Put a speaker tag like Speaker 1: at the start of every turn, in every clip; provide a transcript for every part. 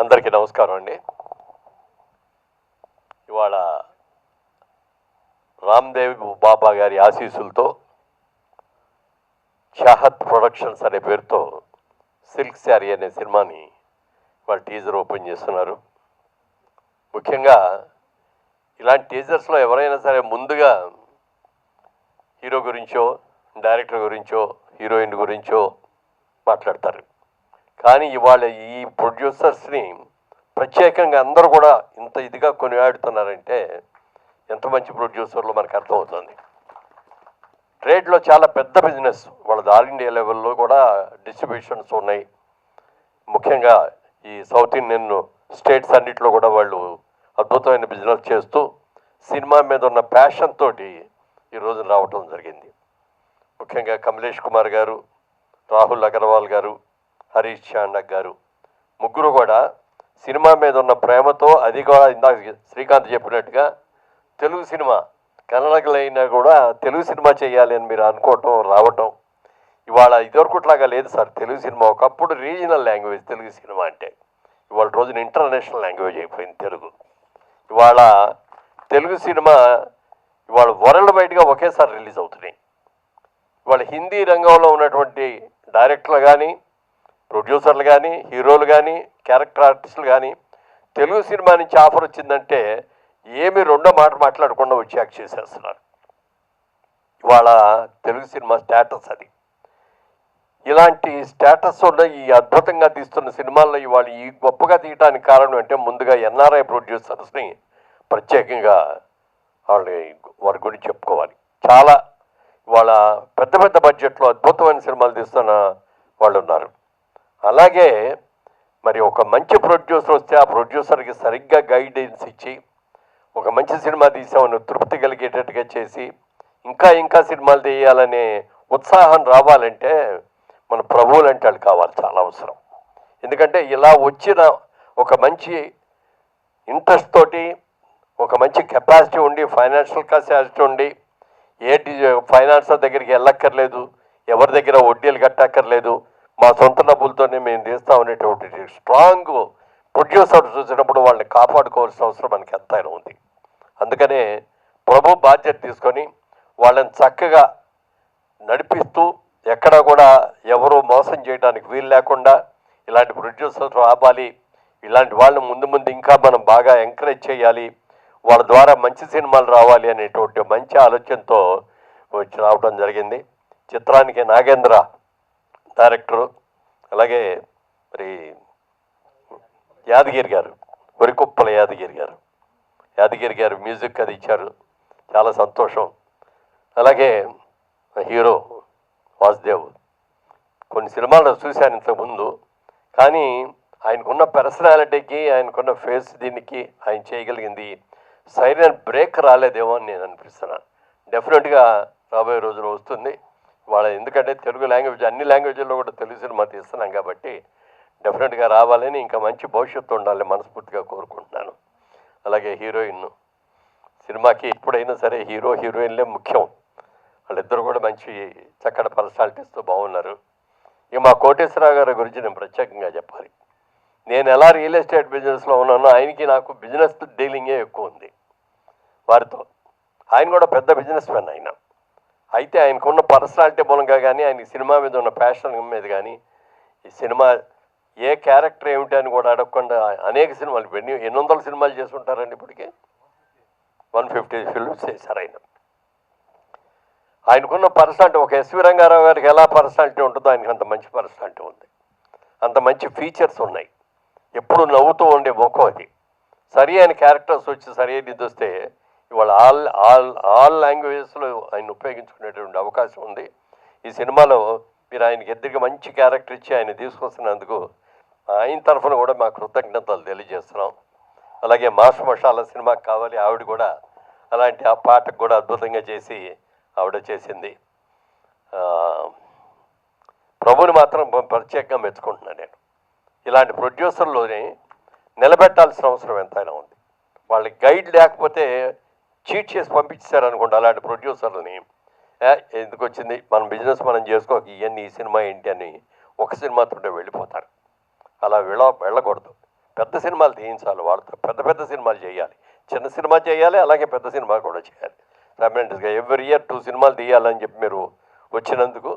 Speaker 1: అందరికీ నమస్కారం అండి. ఇవాళ రామ్దేవ్ బాబా గారి ఆశీస్సులతో చాహత్ ప్రొడక్షన్స్ అనే పేరుతో సిల్క్ శారీ అనే సినిమాని వాళ్ళ టీజర్ ఓపెన్ చేస్తున్నారు. ముఖ్యంగా ఇలాంటి టీజర్స్లో ఎవరైనా సరే ముందుగా హీరో గురించో, డైరెక్టర్ గురించో, హీరోయిన్ గురించో మాట్లాడతారు. కానీ ఇవాళ ఈ ప్రొడ్యూసర్స్ని ప్రత్యేకంగా అందరూ కూడా ఇంత ఇదిగా కొనియాడుతున్నారంటే ఎంత మంచి ప్రొడ్యూసర్లు మనకు అర్థమవుతుంది. ట్రేడ్లో చాలా పెద్ద బిజినెస్ వాళ్ళది. ఆల్ ఇండియా లెవెల్లో కూడా డిస్ట్రిబ్యూషన్స్ ఉన్నాయి. ముఖ్యంగా ఈ సౌత్ ఇండియన్ స్టేట్స్ అన్నింటిలో కూడా వాళ్ళు అద్భుతమైన బిజినెస్ చేస్తూ సినిమా మీద ఉన్న ప్యాషన్ తోటి ఈరోజు రావటం జరిగింది. ముఖ్యంగా కమలేష్ కుమార్ గారు, రాహుల్ అగర్వాల్ గారు, హరీష్ చాండక్ గారు ముగ్గురు కూడా సినిమా మీద ఉన్న ప్రేమతో, అది కూడా ఇందాక శ్రీకాంత్ చెప్పినట్టుగా తెలుగు సినిమా కన్నడకులైనా కూడా తెలుగు సినిమా చేయాలి అని మీరు అనుకోవటం, రావటం. ఇవాళ ఇదివరకుట్లాగా లేదు సార్. తెలుగు సినిమా ఒకప్పుడు రీజనల్ లాంగ్వేజ్ తెలుగు సినిమా అంటే, ఇవాళ రోజున ఇంటర్నేషనల్ లాంగ్వేజ్ అయిపోయింది తెలుగు. ఇవాళ తెలుగు సినిమా ఇవాళ వరల్డ్ వైడ్గా ఒకేసారి రిలీజ్ అవుతున్నాయి. ఇవాళ హిందీ రంగంలో ఉన్నటువంటి డైరెక్టర్లు కానీ, ప్రొడ్యూసర్లు కానీ, హీరోలు కానీ, క్యారెక్టర్ ఆర్టిస్టులు కానీ తెలుగు సినిమా నుంచి ఆఫర్ వచ్చిందంటే ఏమి రెండో మాట మాట్లాడకుండా వచ్చి యాక్ట్ చేసేస్తున్నారు. ఇవాళ తెలుగు సినిమా స్టేటస్ అది. ఇలాంటి స్టేటస్ ఉన్న ఈ అద్భుతంగా తీస్తున్న సినిమాల్లో ఇవాళ ఈ గొప్పగా తీయడానికి కారణం అంటే ముందుగా ఎన్ఆర్ఐ ప్రొడ్యూసర్స్ని ప్రత్యేకంగా వారి గురించి చెప్పుకోవాలి. చాలా ఇవాళ పెద్ద పెద్ద బడ్జెట్లో అద్భుతమైన సినిమాలు తీస్తున్న వాళ్ళు ఉన్నారు. అలాగే మరి ఒక మంచి ప్రొడ్యూసర్ వస్తే ఆ ప్రొడ్యూసర్కి సరిగ్గా గైడెన్స్ ఇచ్చి ఒక మంచి సినిమా తీసామని తృప్తి కలిగేటట్టుగా చేసి ఇంకా ఇంకా సినిమాలు తీయాలనే ఉత్సాహం రావాలంటే మన ప్రభువులు అంటే వాళ్ళు కావాలి, చాలా అవసరం. ఎందుకంటే ఇలా వచ్చిన ఒక మంచి ఇంట్రెస్ట్ తోటి, ఒక మంచి కెపాసిటీ ఉండి, ఫైనాన్షియల్ కెపాసిటీ ఉండి, ఫైనాన్సర్ దగ్గరికి వెళ్ళక్కర్లేదు, ఎవరి దగ్గర వడ్డీలు కట్టక్కర్లేదు, మా సొంత డబ్బులతోనే మేము తీస్తామనేటువంటి స్ట్రాంగ్ ప్రొడ్యూసర్ చూసినప్పుడు వాళ్ళని కాపాడుకోవాల్సిన అవసరం మనకి ఎంతైనా ఉంది. అందుకనే ప్రభు బాధ్యత తీసుకొని వాళ్ళని చక్కగా నడిపిస్తూ ఎక్కడా కూడా ఎవరూ మోసం చేయడానికి వీలు లేకుండా ఇలాంటి ప్రొడ్యూసర్స్ రావాలి, ఇలాంటి వాళ్ళని ముందు ముందు ఇంకా మనం బాగా ఎంకరేజ్ చేయాలి, వాళ్ళ ద్వారా మంచి సినిమాలు రావాలి అనేటువంటి మంచి ఆలోచనతో వచ్చి రావడం జరిగింది. చిత్రానికి నాగేంద్ర డైరెక్టరు, అలాగే మరి యాదగిరి గారు, వరికుప్పల యాదగిరి గారు మ్యూజిక్ అది ఇచ్చారు, చాలా సంతోషం. అలాగే హీరో వాసుదేవ్ కొన్ని సినిమాల్లో చూశాను ఇంతకుముందు, కానీ ఆయనకున్న పర్సనాలిటీకి, ఆయనకున్న ఫేస్ దీనికి ఆయన చేయగలిగింది సైలెంట్ బ్రేక్ రాలేదేమో అని నేను అనిపిస్తున్నాను. డెఫినెట్గా రాబోయే రోజులు వస్తుంది వాళ్ళ. ఎందుకంటే తెలుగు లాంగ్వేజ్ అన్ని లాంగ్వేజ్ల్లో కూడా తెలుగు సినిమా తీస్తున్నాం కాబట్టి డెఫినెట్గా రావాలని, ఇంకా మంచి భవిష్యత్తు ఉండాలని మనస్ఫూర్తిగా కోరుకుంటున్నాను. అలాగే హీరోయిన్ సినిమాకి ఎప్పుడైనా సరే హీరో హీరోయిన్లే ముఖ్యం. వాళ్ళిద్దరూ కూడా మంచి చక్కటి పర్సనాలిటీస్తో బాగున్నారు. ఇక మా కోటేశ్వరరావు గారి గురించి నేను ప్రత్యేకంగా చెప్పాలి. నేను ఎలా రియల్ ఎస్టేట్ బిజినెస్లో ఉన్నానో ఆయనకి నాకు బిజినెస్ డీలింగే ఎక్కువ ఉంది వారితో. ఆయన కూడా పెద్ద బిజినెస్ మ్యాన్ ఆయన. అయితే ఆయనకున్న పర్సనాలిటీ మూలంగా కానీ, ఆయన సినిమా మీద ఉన్న ప్యాషన్ మీద కానీ, ఈ సినిమా ఏ క్యారెక్టర్ ఏమిటి అని కూడా అడగకుండా అనేక సినిమాలు, 800 సినిమాలు చేసుకుంటారండి ఇప్పటికీ. 150 ఫిల్మ్స్ చేశారు ఆయన. ఆయనకున్న పర్సనాలిటీ ఒక ఎస్వి రంగారావు గారికి ఎలా పర్సనాలిటీ ఉంటుందో ఆయనకు అంత మంచి పర్సనాలిటీ ఉంది, అంత మంచి ఫీచర్స్ ఉన్నాయి. ఎప్పుడు నవ్వుతూ ఉండే ముఖం అది. సరి అయిన క్యారెక్టర్స్ వచ్చి సరి అయిన ఇది వస్తే ఇవాళ ఆల్ లాంగ్వేజెస్లో ఆయన ఉపయోగించుకునేటువంటి అవకాశం ఉంది. ఈ సినిమాలో మీరు ఆయనకి ఎదురుగా మంచి క్యారెక్టర్ ఇచ్చి ఆయన తీసుకొస్తున్నందుకు ఆయన తరఫున కూడా మా కృతజ్ఞతలు తెలియజేస్తున్నాం. అలాగే మాస్ మషాలా సినిమాకి కావాలి, ఆవిడ కూడా అలాంటి ఆ పాటకు కూడా అద్భుతంగా చేసి ఆవిడ చేసింది. ప్రభుని మాత్రం ప్రత్యేకంగా మెచ్చుకుంటున్నాను నేను. ఇలాంటి ప్రొడ్యూసర్లోనే నిలబెట్టాల్సిన అవసరం ఎంతైనా ఉంది. వాళ్ళకి గైడ్ లేకపోతే చీట్ చేసి పంపించారనుకోండి అలాంటి ప్రొడ్యూసర్లని, ఎందుకు వచ్చింది మన బిజినెస్ మనం చేసుకోక ఇవన్నీ ఈ సినిమా ఏంటి అని ఒక సినిమాతో వెళ్ళిపోతారు. అలా వెళ్ళకూడదు. పెద్ద సినిమాలు తీయించాలి వాళ్ళతో, పెద్ద పెద్ద సినిమాలు చేయాలి, చిన్న సినిమా చేయాలి, అలాగే పెద్ద సినిమా కూడా చేయాలి. సైమల్టేనియస్గా ఎవ్రీ ఇయర్ 2 సినిమాలు తీయాలని చెప్పి మీరు వచ్చినందుకు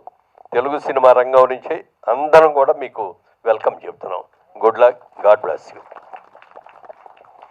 Speaker 1: తెలుగు సినిమా రంగం నుంచి అందరం కూడా మీకు వెల్కమ్ చెప్తున్నాం. Good luck, God bless you.